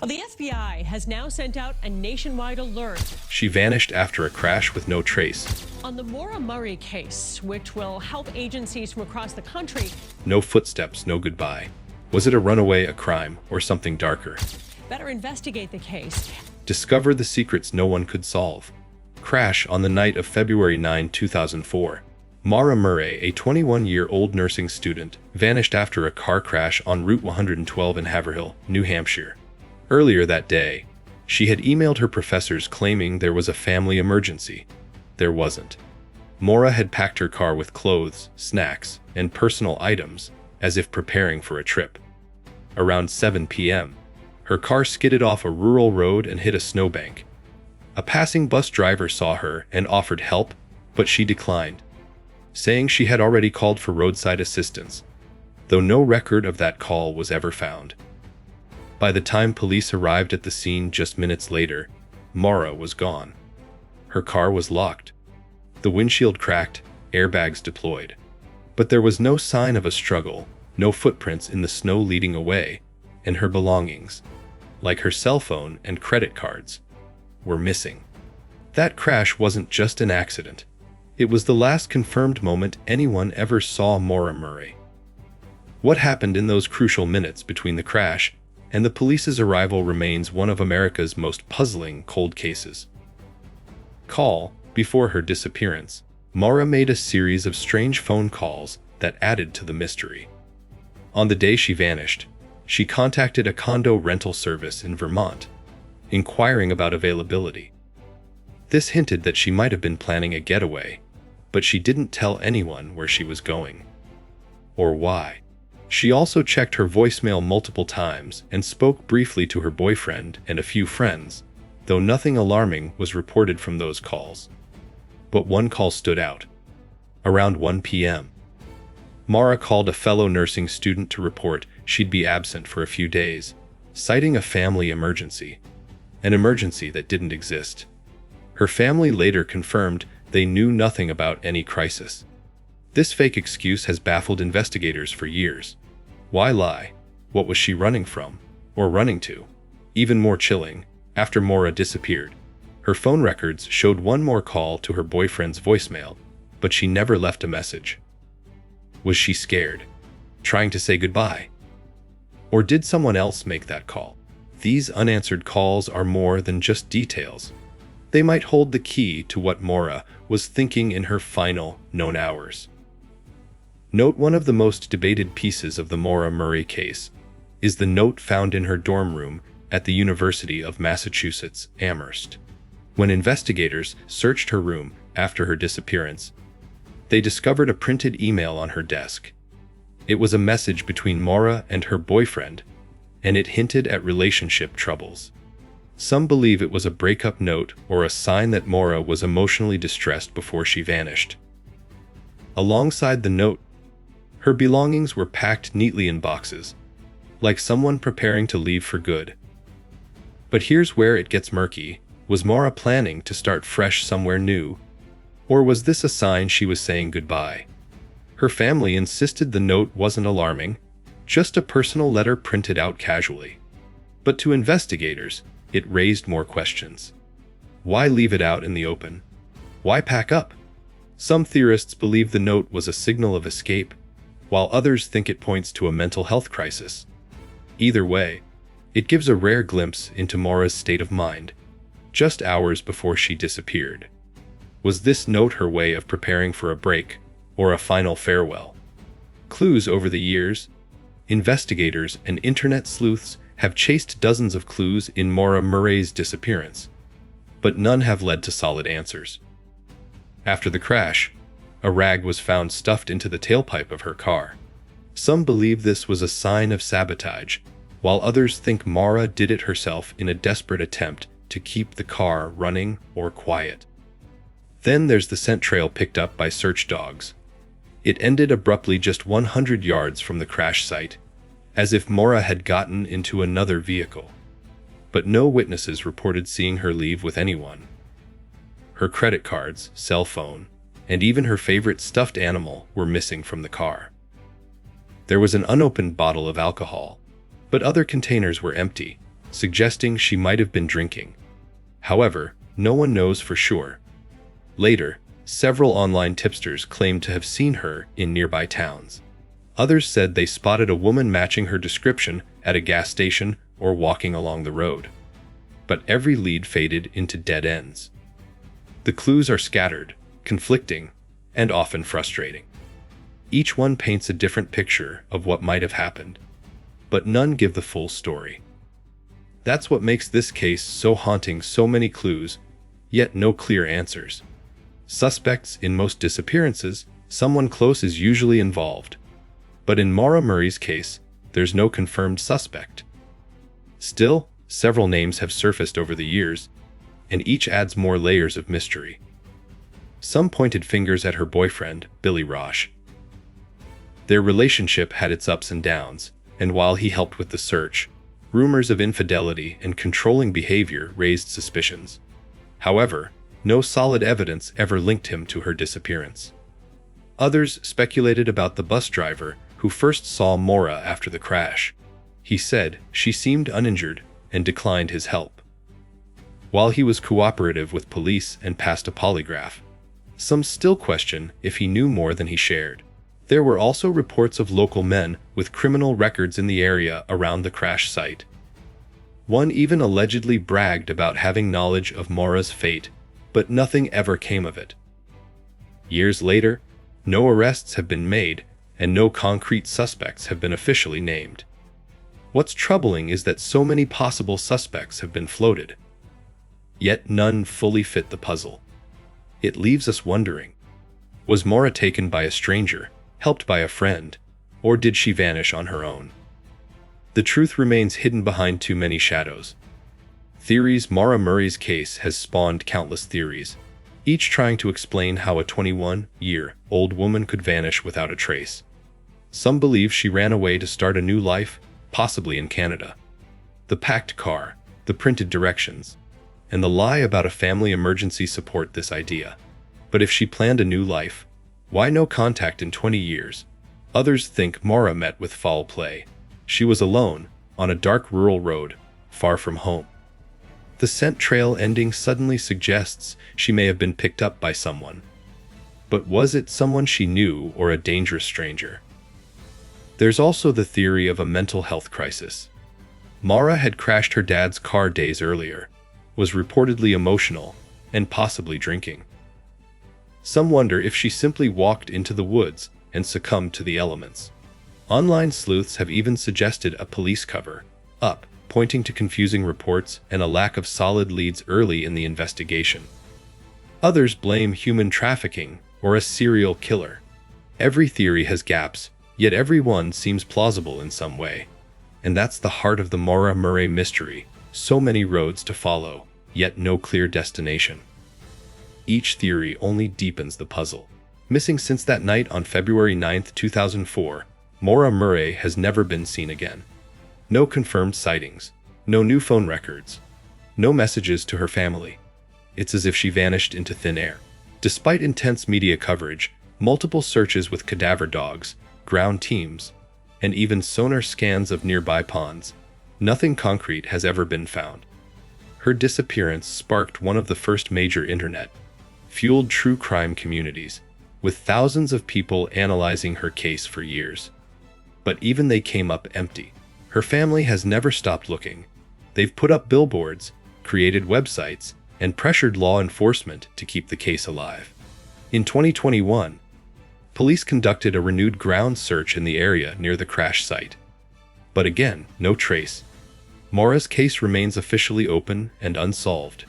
Well, the FBI has now sent out a nationwide alert. She vanished after a crash with no trace. On the Maura Murray case, which will help agencies from across the country. No footsteps, no goodbye. Was it a runaway, a crime, or something darker? Better investigate the case. Discover the secrets no one could solve. Crash on the night of February 9, 2004. Maura Murray, a 21-year-old nursing student, vanished after a car crash on Route 112 in Haverhill, New Hampshire. Earlier that day, she had emailed her professors claiming there was a family emergency. There wasn't. Maura had packed her car with clothes, snacks, and personal items, as if preparing for a trip. Around 7 p.m., her car skidded off a rural road and hit a snowbank. A passing bus driver saw her and offered help, but she declined, saying she had already called for roadside assistance, though no record of that call was ever found. By the time police arrived at the scene just minutes later, Maura was gone. Her car was locked. The windshield cracked, airbags deployed. But there was no sign of a struggle, no footprints in the snow leading away, and her belongings, like her cell phone and credit cards, were missing. That crash wasn't just an accident. It was the last confirmed moment anyone ever saw Maura Murray. What happened in those crucial minutes between the crash and the police's arrival remains one of America's most puzzling cold cases. Before her disappearance, Maura made a series of strange phone calls that added to the mystery. On the day she vanished, she contacted a condo rental service in Vermont, inquiring about availability. This hinted that she might have been planning a getaway, but she didn't tell anyone where she was going or why. She also checked her voicemail multiple times and spoke briefly to her boyfriend and a few friends, though nothing alarming was reported from those calls. But one call stood out. Around 1 p.m., Maura called a fellow nursing student to report she'd be absent for a few days, citing a family emergency, an emergency that didn't exist. Her family later confirmed they knew nothing about any crisis. This fake excuse has baffled investigators for years. Why lie? What was she running from? Or running to? Even more chilling, after Maura disappeared, her phone records showed one more call to her boyfriend's voicemail, but she never left a message. Was she scared? Trying to say goodbye? Or did someone else make that call? These unanswered calls are more than just details. They might hold the key to what Maura was thinking in her final known hours. Note one of the most debated pieces of the Maura Murray case is the note found in her dorm room at the University of Massachusetts, Amherst. When investigators searched her room after her disappearance, they discovered a printed email on her desk. It was a message between Maura and her boyfriend, and it hinted at relationship troubles. Some believe it was a breakup note or a sign that Maura was emotionally distressed before she vanished. Alongside the note, her belongings were packed neatly in boxes, like someone preparing to leave for good. But here's where it gets murky. Was Maura planning to start fresh somewhere new? Or was this a sign she was saying goodbye? Her family insisted the note wasn't alarming, just a personal letter printed out casually. But to investigators, it raised more questions. Why leave it out in the open? Why pack up? Some theorists believe the note was a signal of escape, while others think it points to a mental health crisis. Either way, it gives a rare glimpse into Maura's state of mind, just hours before she disappeared. Was this note her way of preparing for a break, or a final farewell? Clues over the years. Investigators and internet sleuths have chased dozens of clues in Maura Murray's disappearance, but none have led to solid answers. After the crash, a rag was found stuffed into the tailpipe of her car. Some believe this was a sign of sabotage, while others think Maura did it herself in a desperate attempt to keep the car running or quiet. Then there's the scent trail picked up by search dogs. It ended abruptly just 100 yards from the crash site, as if Maura had gotten into another vehicle. But no witnesses reported seeing her leave with anyone. Her credit cards, cell phone, and even her favorite stuffed animal were missing from the car. There was an unopened bottle of alcohol, but other containers were empty, suggesting she might have been drinking. However, no one knows for sure. Later, several online tipsters claimed to have seen her in nearby towns. Others said they spotted a woman matching her description at a gas station or walking along the road. But every lead faded into dead ends. The clues are scattered, conflicting, and often frustrating. Each one paints a different picture of what might have happened, but none give the full story. That's what makes this case so haunting: so many clues, yet no clear answers. Suspects in most disappearances, someone close is usually involved. But in Maura Murray's case, there's no confirmed suspect. Still, several names have surfaced over the years, and each adds more layers of mystery. Some pointed fingers at her boyfriend, Billy Roche. Their relationship had its ups and downs, and while he helped with the search, rumors of infidelity and controlling behavior raised suspicions. However, no solid evidence ever linked him to her disappearance. Others speculated about the bus driver who first saw Maura after the crash. He said she seemed uninjured and declined his help. While he was cooperative with police and passed a polygraph, some still question if he knew more than he shared. There were also reports of local men with criminal records in the area around the crash site. One even allegedly bragged about having knowledge of Maura's fate, but nothing ever came of it. Years later, no arrests have been made, and no concrete suspects have been officially named. What's troubling is that so many possible suspects have been floated, yet none fully fit the puzzle. It leaves us wondering, was Maura taken by a stranger, helped by a friend, or did she vanish on her own? The truth remains hidden behind too many shadows. Theories. Maura Murray's case has spawned countless theories, each trying to explain how a 21-year-old woman could vanish without a trace. Some believe she ran away to start a new life, possibly in Canada. The packed car, the printed directions, and the lie about a family emergency support this idea. But if she planned a new life, why no contact in 20 years? Others think Maura met with foul play. She was alone, on a dark rural road, far from home. The scent trail ending suddenly suggests she may have been picked up by someone. But was it someone she knew or a dangerous stranger? There's also the theory of a mental health crisis. Maura had crashed her dad's car days earlier, was reportedly emotional, and possibly drinking. Some wonder if she simply walked into the woods and succumbed to the elements. Online sleuths have even suggested a police cover-up, pointing to confusing reports and a lack of solid leads early in the investigation. Others blame human trafficking or a serial killer. Every theory has gaps, yet every one seems plausible in some way. And that's the heart of the Maura Murray mystery. So many roads to follow, yet no clear destination. Each theory only deepens the puzzle. Missing since that night on February 9, 2004, Maura Murray has never been seen again. No confirmed sightings, no new phone records, no messages to her family. It's as if she vanished into thin air. Despite intense media coverage, multiple searches with cadaver dogs, ground teams, and even sonar scans of nearby ponds, nothing concrete has ever been found. Her disappearance sparked one of the first major internet-fueled true crime communities, with thousands of people analyzing her case for years. But even they came up empty. Her family has never stopped looking. They've put up billboards, created websites, and pressured law enforcement to keep the case alive. In 2021, police conducted a renewed ground search in the area near the crash site. But again, no trace. Maura's case remains officially open and unsolved.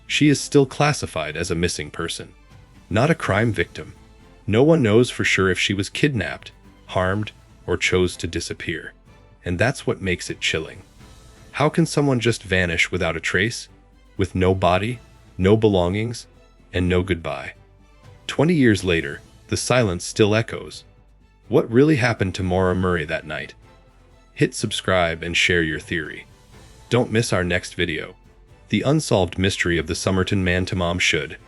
She is still classified as a missing person, not a crime victim. No one knows for sure if she was kidnapped, harmed, or chose to disappear. And that's what makes it chilling. How can someone just vanish without a trace? With no body, no belongings, and no goodbye? 20 years later, the silence still echoes. What really happened to Maura Murray that night? Hit subscribe and share your theory. Don't miss our next video. The unsolved mystery of the Somerton man to mom should